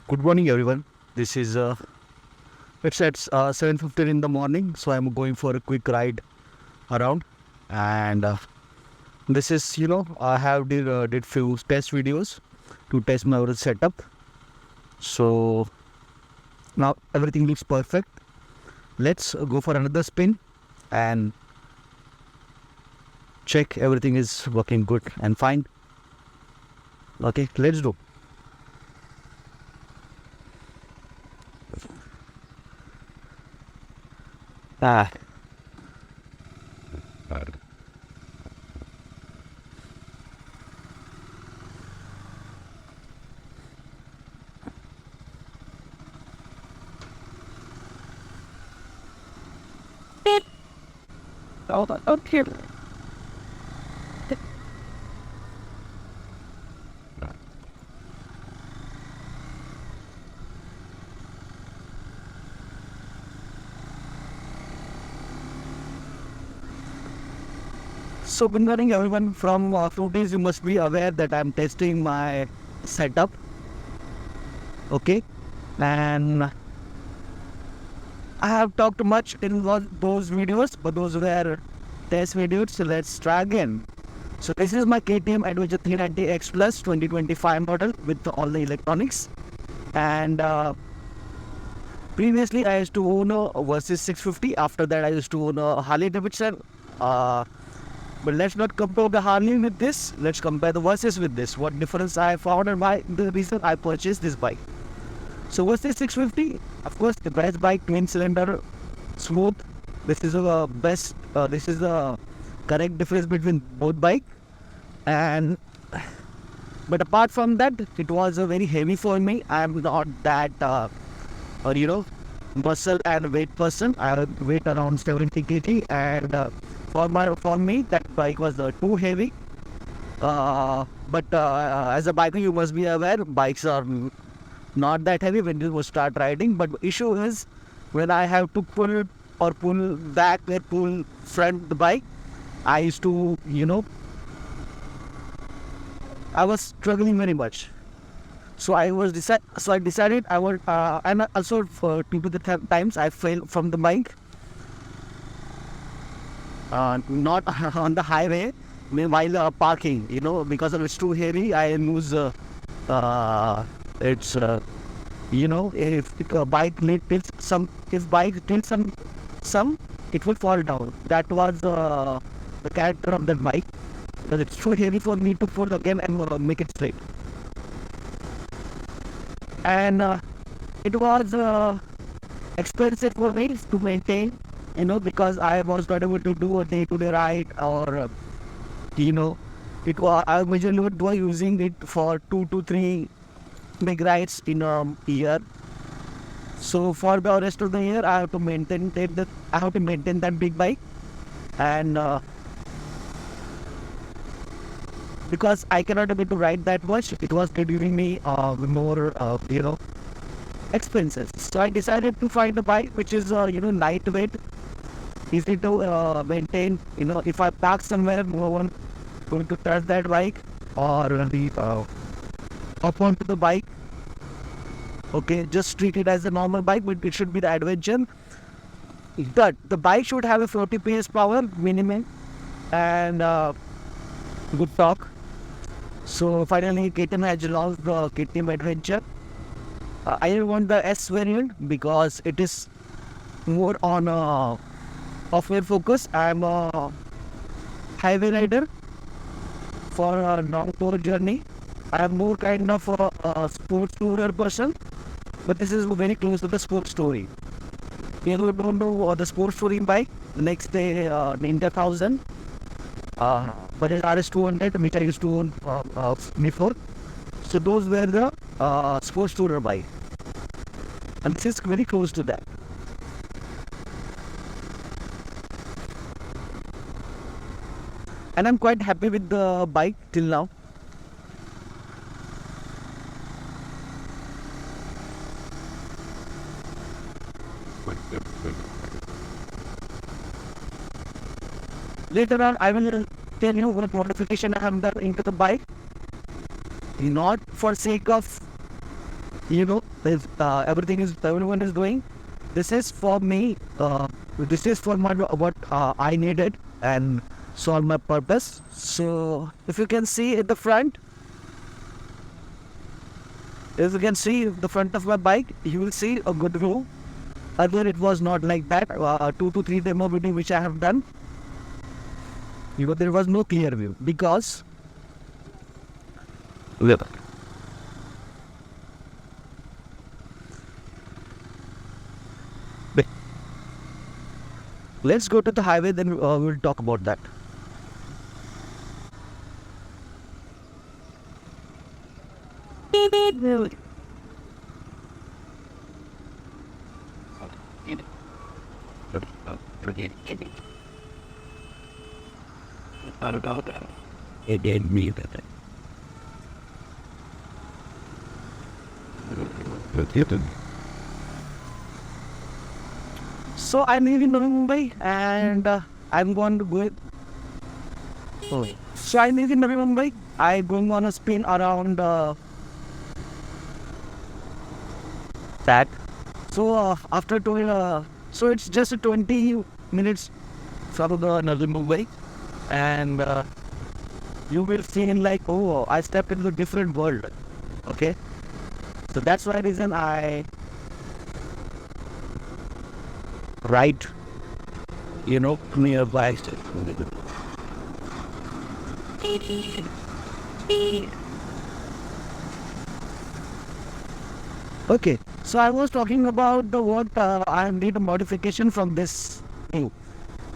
Good morning, everyone. This is it's at 7:15 in the morning, so I'm going for a quick ride around, and this is I have did few test videos to test my overall setup. So now everything looks perfect. Let's go for another spin and check everything is working good and fine. Okay, let's do. Ah. Okay. So good morning, everyone. From few days, you must be aware that I'm testing my setup. Okay, and I have talked much in those videos, but those were test videos. So let's try again. So this is my KTM Adventure 390X Plus 2025 model with all the electronics. And previously, I used to own a Versys 650. After that, I used to own a Harley Davidson. But let's not compare the Harley with this. Let's compare the Versys with this. What difference I found and why the reason I purchased this bike. So Versys 650, of course, the best bike, twin cylinder, smooth. This is the best. This is the correct difference between both bike. And but apart from that, it was very heavy for me. I'm not that muscle and weight person. I weight around 70 kg, and for me that bike was too heavy. But as a biker, you must be aware bikes are not that heavy when you start riding. But the issue is when I have to pull back or pull front the bike, I used to I was struggling very much. So I decided I would, and also for two to the times I fell from the bike, not on the highway, while parking. Because it's too heavy, I lose. It's if a bike tilts if bike tilts some, it will fall down. That was the character of that bike, because it's too heavy for me to pull again and make it straight. And it was expensive for me to maintain, because I was not able to do a day-to-day ride, or it was I majorly was using it for 2 to 3 big rides in a year. So for the rest of the year, I have to maintain that big bike, and because I cannot able to ride that much, it was reducing me more expenses. So I decided to find a bike which is lightweight, easy to maintain. If I park somewhere, no one going to touch that bike or up onto the bike. Okay, just treat it as a normal bike, but it should be the Adventure. But the bike should have a 40 PS power minimum and good torque. So finally, KTM has launched the KTM Adventure. I want the S variant because it is more on off-road focus. I'm a highway rider for a long tour journey. I am more kind of a sports tourer person, but this is very close to the sports story. People don't know the sports touring bike. The next day, Ninja 1000. But it's RS200, which I used to own before. So those were the sports tourer bike, and this is very close to that. And I'm quite happy with the bike till now. Later on, I will tell you what modification I have done into the bike. Not for sake of if everyone is doing. This is for me. This is for what I needed and solve my purpose. So if you can see at the front, if you can see the front of my bike, you will see a good view. Earlier it was not like that. 2 to 3 demo video which I have done, there was no clear view because look. Let's go to the highway, then we'll talk about that. It didn't mean that. So I live in Navi Mumbai and I'm going to go. So I live in Navi Mumbai. I'm going on a spin around that. So after doing, so it's just 20 minutes from the Navi Mumbai, and you will feel like, oh, I stepped into a different world. Okay, so that's why reason I ride, nearby. Okay, so I was talking about the what I need a modification from this thing.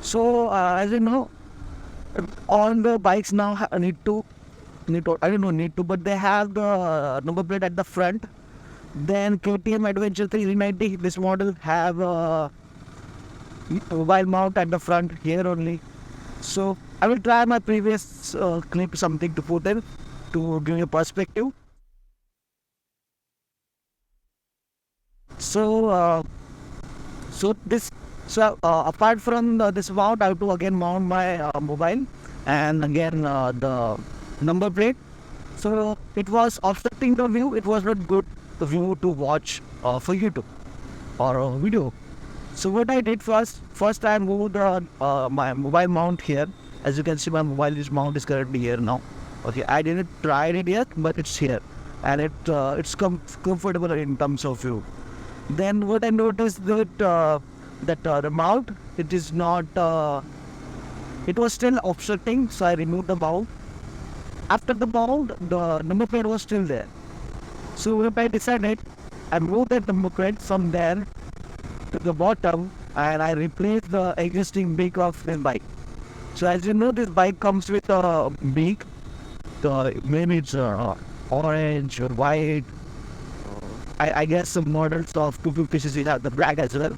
So as you know, all the bikes now need to, I don't know need to, but they have the number plate at the front. Then KTM Adventure 390, this model have a mobile mount at the front here only. So I will try my previous clip something to put in to give you a perspective. So apart from this mount, I have to again mount my mobile and again the number plate. So it was obstructing the view. It was not good view to watch for YouTube or video. So what I did first I moved my mobile mount here. As you can see, my mobile mount is currently here now. Okay, I didn't try it yet, but it's here, and it's comfortable in terms of view. Then what I noticed that the mount, it is not, it was still obstructing, so I removed the mount. After the mount, the number plate was still there. So what I decided, I moved that number plate from there to the bottom, and I replaced the existing beak of this bike. So as you know, this bike comes with a beak. Maybe it's orange or white. I guess some models of 250cc have the black as well.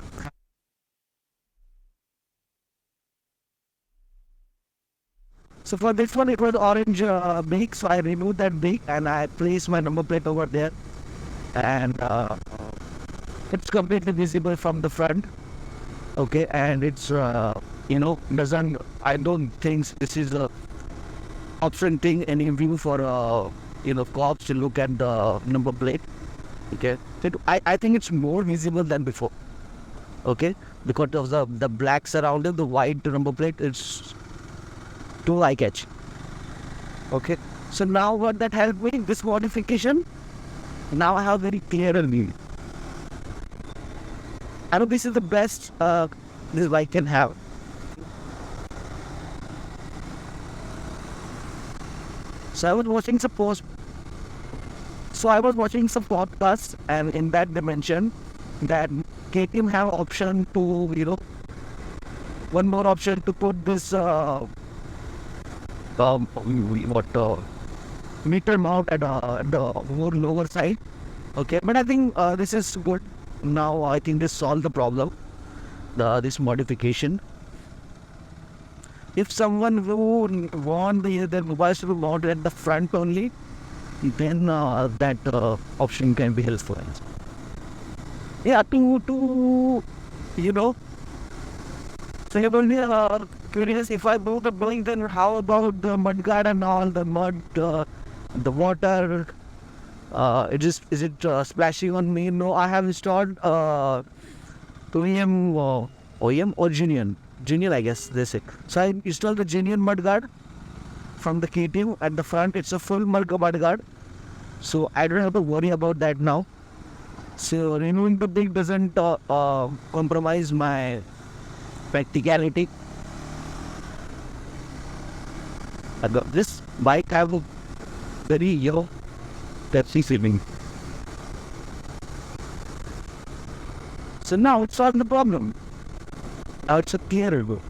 So for this one, it was orange beak, so I removed that beak and I placed my number plate over there, and it's completely visible from the front. Okay, and it's doesn't. I don't think this is a obstructing any view for cops to look at the number plate. Okay, I think it's more visible than before. Okay, because of the black surrounding the white number plate, it's too eye catching. Okay, so now what that helped me, this modification, now I have very clear view. I know this is the best this bike can have. So I was watching some podcasts, and in that they mentioned that KTM have option to one more option to put this meter mount at the more lower side. Okay, but I think this is good. Now I think this solved the problem. This modification. If someone who want their mobiles to be mounted at the front only, then that option can be helpful. Yeah, to So you're only curious, if I move the building, then how about the mud guard and all the mud, the water Is it splashing on me? No, I have installed OEM or Genuine, I guess they say. So I installed the Genuine mudguard from the KTM at the front. It's a full mudguard, so I don't have to worry about that now. So removing the thing doesn't compromise my practicality. This bike have a very Pepsi feeling. So now it's solved the problem. Now it's a clearer go.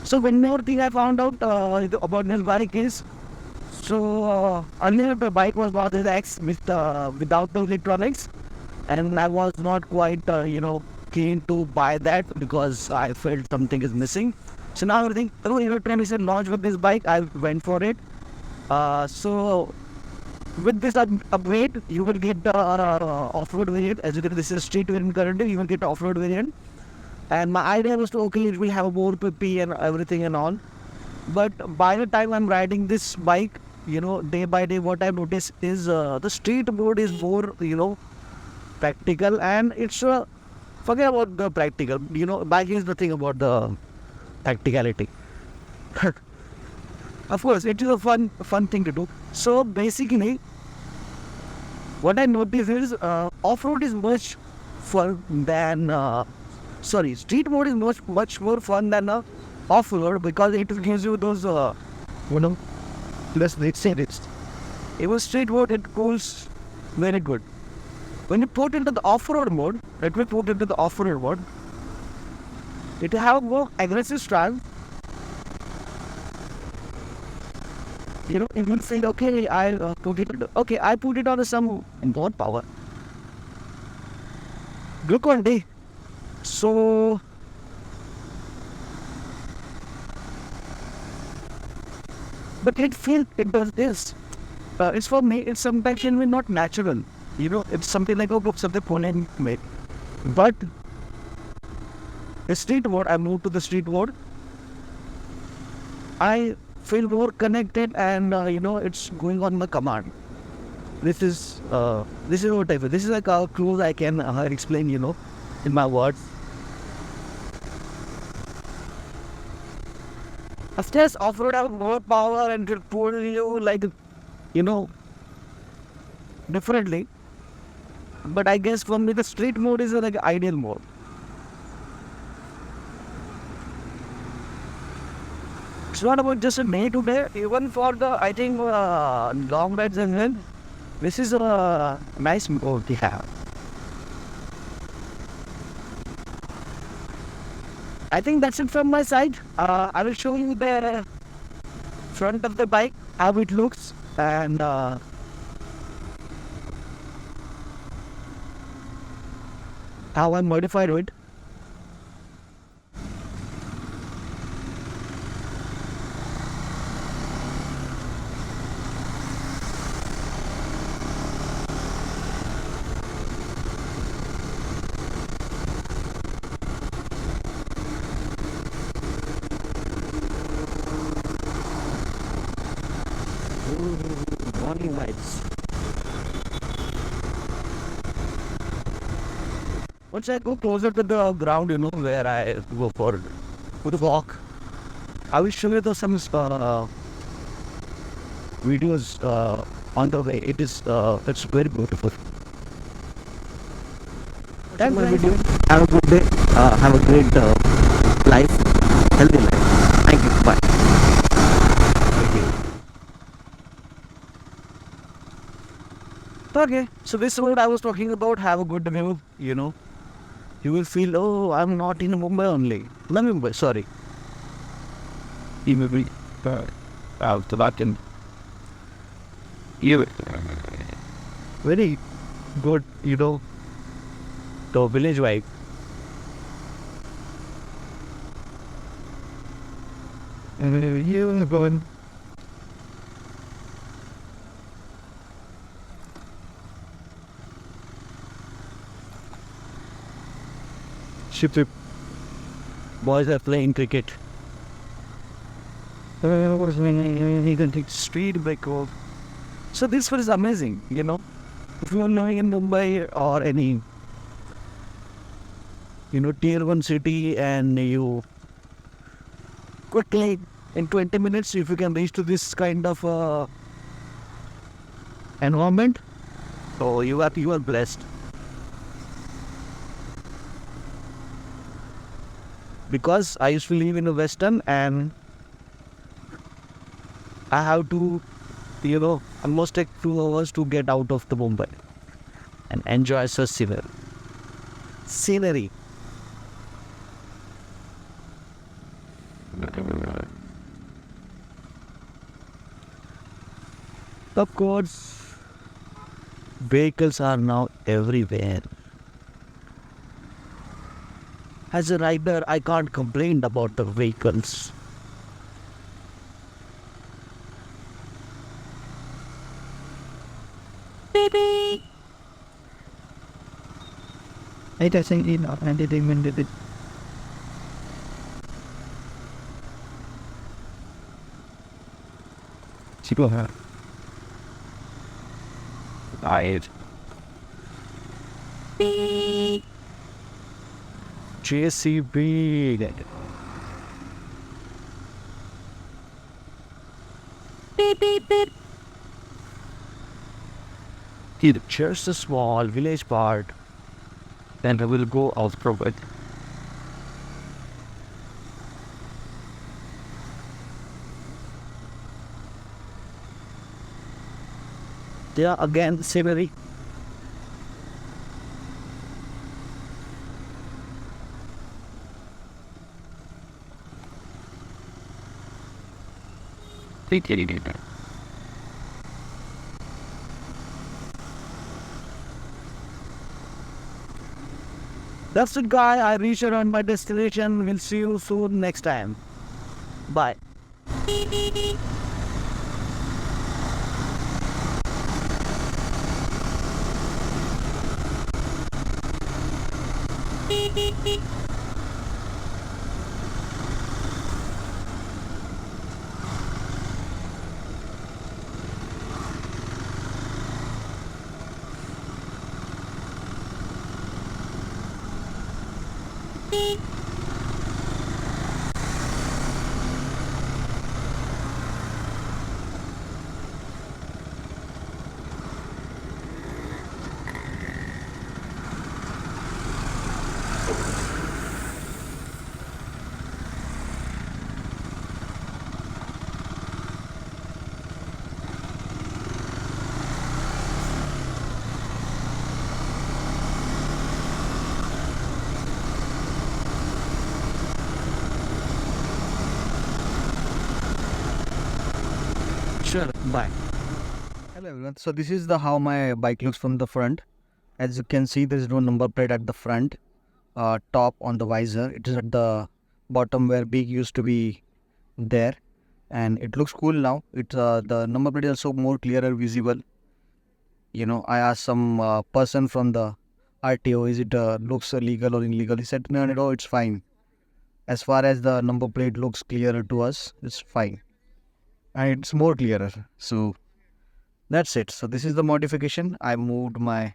So one more thing I found out about this bike is, earlier the bike was Model X without the electronics, and I was not quite keen to buy that because I felt something is missing. So now everything, electronics is launched with this bike, I went for it. So with this upgrade, you will get the off-road variant. As you can, this is street variant currently. You will get off-road variant. And my idea was to, okay, it will have more PP and everything and all. But by the time I'm riding this bike, day by day, what I've noticed is the street mode is more, practical, and it's forget about the practical. Biking is nothing about the practicality. Of course, it is a fun thing to do. So basically, what I noticed is off-road is much fun than. Street mode is much more fun than off-road because it gives you those, let's say this. Even street mode, it goes very good. When you put into the off-road mode, it will have more aggressive style. It will say, okay, I put it on some more power. Look one day. So but it does this. It's for me, it's sometimes not natural. It's something like something phone made. But the street mode, I moved to the street mode. I feel more connected, and it's going on my command. This is what I feel. This is like how close I can explain, in my words. Of course, off-road have more power and will pull you differently. But I guess for me, the street mode is like ideal mode. It's not about just a day to day. Even for the, I think, long rides as well. This is a nice mode to have. I think that's it from my side. I will show you the front of the bike, how it looks, and how I modified it. Warning lights. Once I go closer to the ground, where I go for the walk, I will show you some videos on the way. It's very beautiful. Thanks for video. Have a good day. Have a great life, healthy life. Thank you. Bye. Okay, so this is what I was talking about. Have a good view, You will feel, oh, I'm not in Mumbai only. Navi Mumbai, sorry. You may be out to that and very good, the village vibe. You going? Ship. Boys are playing cricket. You can take street bike off. So this was amazing, you know. If you are living in Mumbai or any, tier 1 city, and you quickly in 20 minutes, if you can reach to this kind of environment, so you are blessed. Because I used to live in a Western, and I have to, almost take 2 hours to get out of the Mumbai and enjoy such scenery. Of course, vehicles are now everywhere. As a rider, I can't complain about the vehicles. Baby! I doesn't eat or entertainment with it. Go ahead. Right. JCB. Beep, beep, beep. It's just a small village part. Then we will go out from it. There again, scenery. That's it, guy. I reached around my destination. We'll see you soon next time. Bye. Sure, bye. Hello everyone. So this is the how my bike looks from the front. As you can see, there is no number plate at the front. Top on the visor. It is at the bottom where big used to be there, and it looks cool now. It's the number plate is also more clearer visible. I asked some person from the RTO, is it looks legal or illegal? He said no, it's fine. As far as the number plate looks clearer to us, it's fine, and it's more clearer. So that's it. So this is the modification. I removed my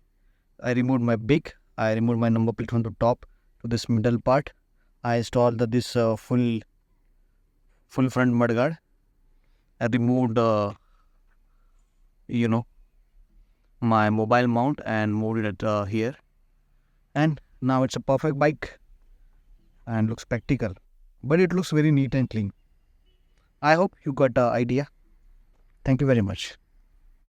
big. I removed my number plate from the top to this middle part. I installed this full front mudguard. I removed my mobile mount and moved it here. And now it's a perfect bike and looks practical. But it looks very neat and clean. I hope you got the idea. Thank you very much.